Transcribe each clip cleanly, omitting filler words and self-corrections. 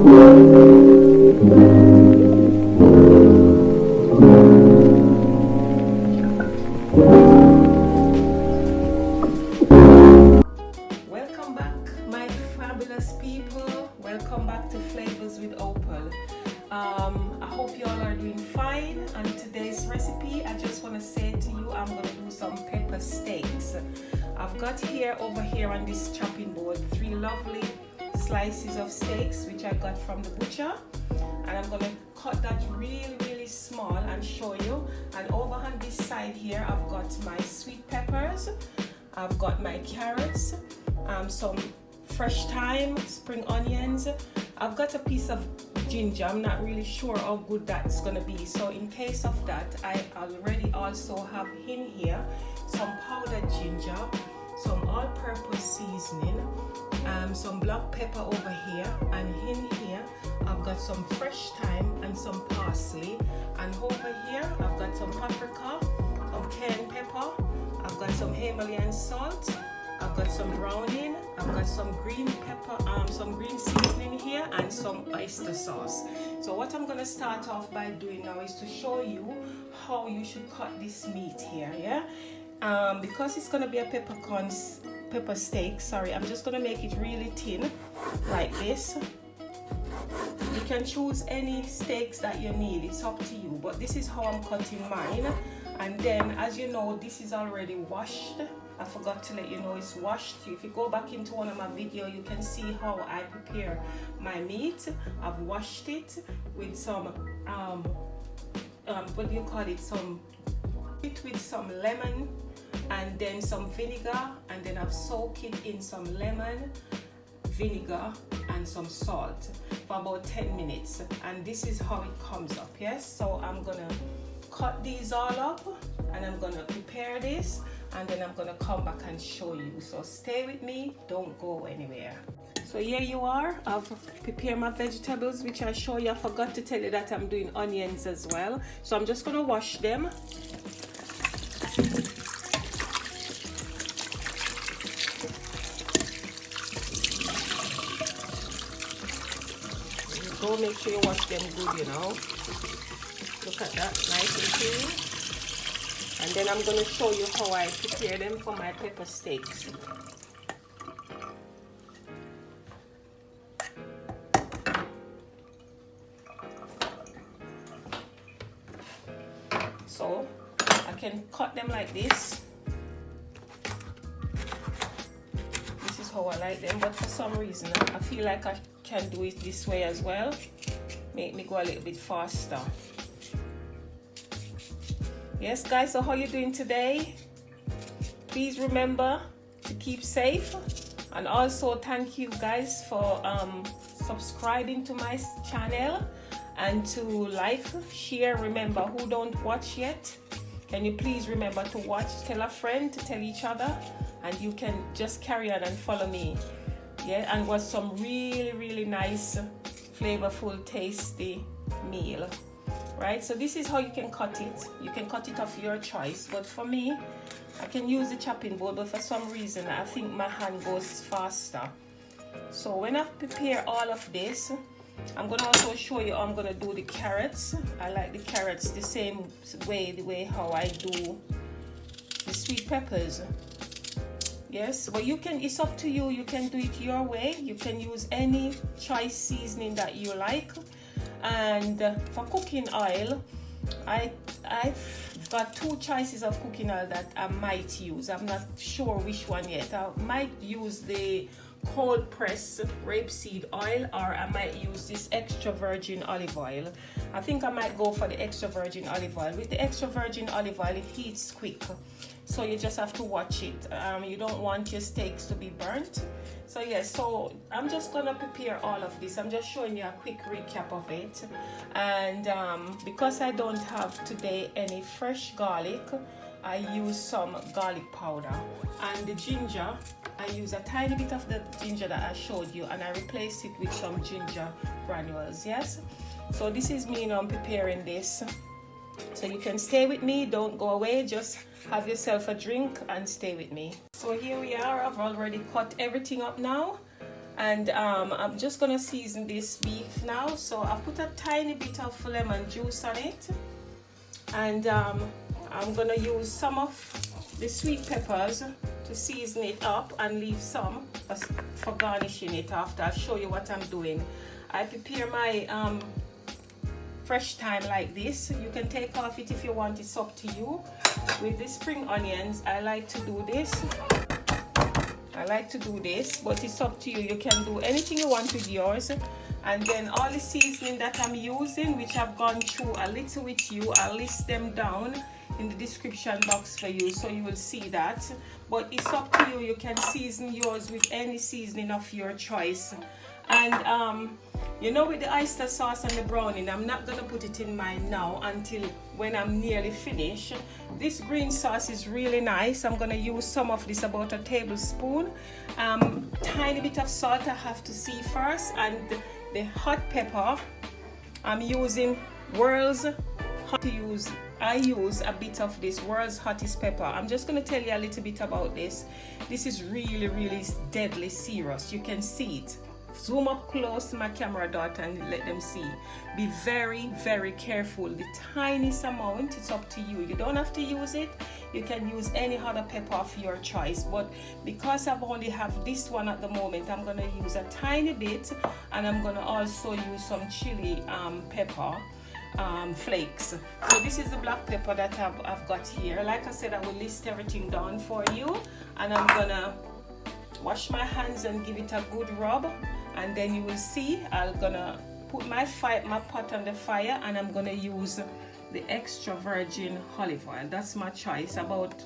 Welcome back, my fabulous people. Welcome back to Flavors with Opal. I hope you all are doing fine. And today's recipe, I just want to say to you, I'm going to do some pepper steaks. I've got here over here on this chopping board 3 lovely slices of steaks which I got from the butcher, and I'm going to cut that really small and show you. And over on this side here, I've got my sweet peppers, I've got my carrots, some fresh thyme, spring onions. I've got a piece of ginger. I'm not really sure how good that's gonna be, so in case of that, I already also have in here some powdered ginger, some all-purpose seasoning, some black pepper over here, and in here I've got some fresh thyme and some parsley, and over here I've got some paprika, some cayenne pepper, I've got some Himalayan salt, I've got some browning, I've got some green pepper, some green seasoning here, and some oyster sauce. So what I'm gonna start off by doing now is to show you how you should cut this meat here, yeah? Because it's gonna be a pepper steak, sorry, I'm just gonna make it really thin, like this. You can choose any steaks that you need, it's up to you, but this is how I'm cutting mine. And then, as you know, this is already washed. I forgot to let you know it's washed. If you go back into one of my videos, you can see how I prepare my meat. I've washed it with some what do you call it, with some lemon and then some vinegar, and then I've soaked it in some lemon, vinegar and some salt for about 10 minutes, and this is how it comes up. Yes, so I'm gonna cut these all up and I'm gonna prepare this, and then I'm gonna come back and show you. So stay with me, don't go anywhere. So here you are, I've prepared my vegetables which I show you. I forgot to tell you that I'm doing onions as well, so I'm just gonna wash them. Go, make sure you wash them good, you know. Look at that, nice and clean. And then I'm going to show you how I prepare them for my pepper steaks. So I can cut them like this. This is how I like them, but for some reason I feel like I can do it this way as well. Make me go a little bit faster. Yes guys, so how you doing today? Please remember to keep safe, and also thank you guys for subscribing to my channel, and to like, share. Remember, who don't watch yet, can you please remember to watch, tell a friend, to tell each other, and you can just carry on and follow me. Yeah, and was some really nice, flavorful, tasty meal. Right, so this is how you can cut it. You can cut it of your choice, but for me, I can use the chopping board, but for some reason I think my hand goes faster. So when I prepare all of this, I'm gonna also show you how I'm gonna do the carrots. I like the carrots the same way, the way how I do the sweet peppers. Yes, but you can, it's up to you, you can do it your way. You can use any choice seasoning that you like. And for cooking oil, I've got 2 choices of cooking oil that I might use. I'm not sure which one yet. I might use the cold press rapeseed oil, or I might use this extra virgin olive oil. I think I might go for the extra virgin olive oil. With the extra virgin olive oil, it heats quick, so you just have to watch it. You don't want your steaks to be burnt. So yes, so I'm just gonna prepare all of this. I'm just showing you a quick recap of it. And because I don't have today any fresh garlic, I use some garlic powder. And the ginger, I use a tiny bit of the ginger that I showed you, and I replace it with some ginger granules. Yes, so this is me now preparing this. So you can stay with me, don't go away, just have yourself a drink and stay with me. So here we are, I've already cut everything up now. And I'm just gonna season this beef now. So I've put a tiny bit of lemon juice on it, and I'm gonna use some of the sweet peppers to season it up and leave some for garnishing it after. I'll show you what I'm doing. I prepare my fresh thyme like this. You can take off it if you want, it's up to you. With the spring onions, I like to do this, but it's up to you. You can do anything you want with yours. And then all the seasoning that I'm using, which I've gone through a little with you, I'll list them down in the description box for you, so you will see that. But it's up to you. You can season yours with any seasoning of your choice. And you know, with the oyster sauce and the browning, I'm not gonna put it in mine now until when I'm nearly finished. This green sauce is really nice. I'm gonna use some of this, about a tablespoon. Tiny bit of salt I have to see first, and the hot pepper I'm using world's hot. I use a bit of this world's hottest pepper. I'm just going to tell you a little bit about this. This is really, really deadly serious. You can see it. Zoom up close to my camera dot and let them see. Be very, very careful. The tiniest amount, it's up to you. You don't have to use it. You can use any other pepper of your choice, but because I've only have this one at the moment, I'm going to use a tiny bit, and I'm going to also use some chili pepper flakes. So this is the black pepper that I've got here. Like I said, I will list everything down for you, and I'm gonna wash my hands and give it a good rub, and then you will see I'm gonna put my pot on the fire, and I'm gonna use the extra virgin olive oil. That's my choice, about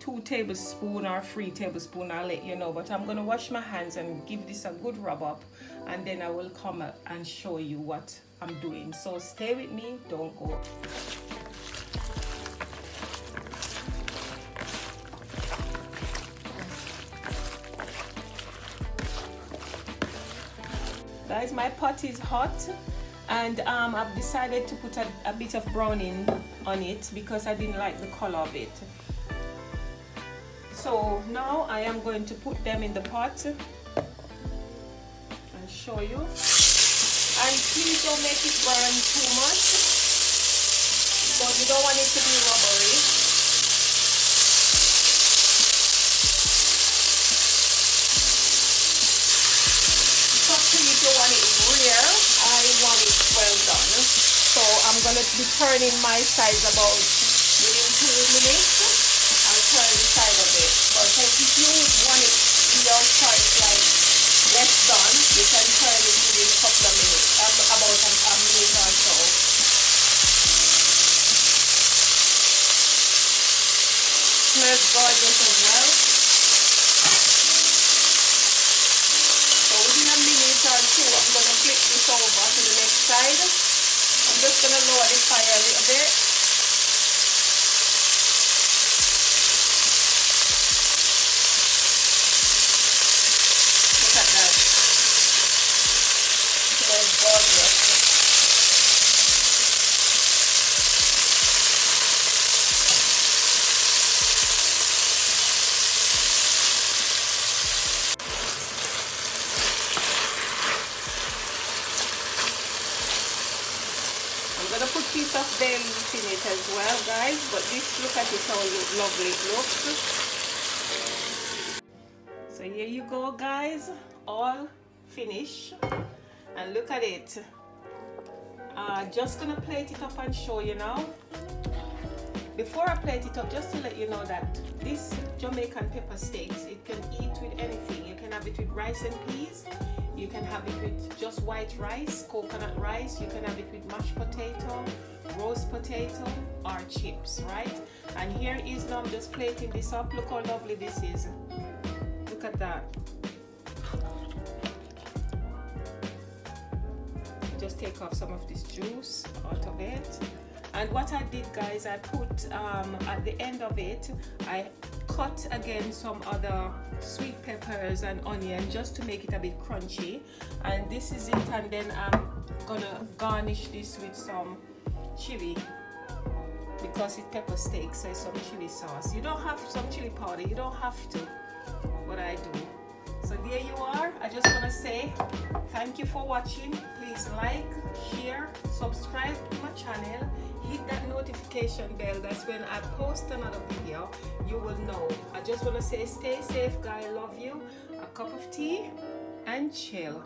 2 tablespoons or 3 tablespoons, I'll let you know. But I'm gonna wash my hands and give this a good rub up, and then I will come up and show you what I'm doing. So stay with me, don't go. Guys, my pot is hot, and I've decided to put a bit of browning on it because I didn't like the color of it. So now I am going to put them in the pot and show you. And please don't make it burn too much, but you don't want it to be rubbery. It's up to you if you want it rare. I want it well done. So I'm going to be turning my sides about within 2 minutes. I'll turn the side of it. But if you want it to your choice, like less done, you can turn it within a couple of minutes, about a minute or so. Smells gorgeous as well. So within a minute or two, I'm going to flip this over to the next side. I'm just going to lower the fire a little bit. I'm gonna put a piece of bay leaf in it as well, guys, but this, look at it how lovely it looks. So here you go, guys, all finished, and look at it. Just gonna plate it up and show you now. Before I plate it up, just to let you know that this Jamaican pepper steaks, it can eat with anything. You can have it with rice and peas. You can have it with just white rice, coconut rice. You can have it with mashed potato, roast potato, or chips, right? And here is now, I'm just plating this up. Look how lovely this is. Look at that. Just take off some of this juice out of it. And what I did, guys, I put at the end of it, I cut again some other sweet peppers and onion just to make it a bit crunchy. And this is it, and then I'm gonna garnish this with some chili because it's pepper steak, so it's some chili sauce. You don't have some chili powder, you don't have to, but I do. So there you are. I just want to say thank you for watching. Please like, share, subscribe to my channel, hit that notification bell. That's when I post another video, you will know. I just want to say stay safe, guys. Love you. A cup of tea and chill.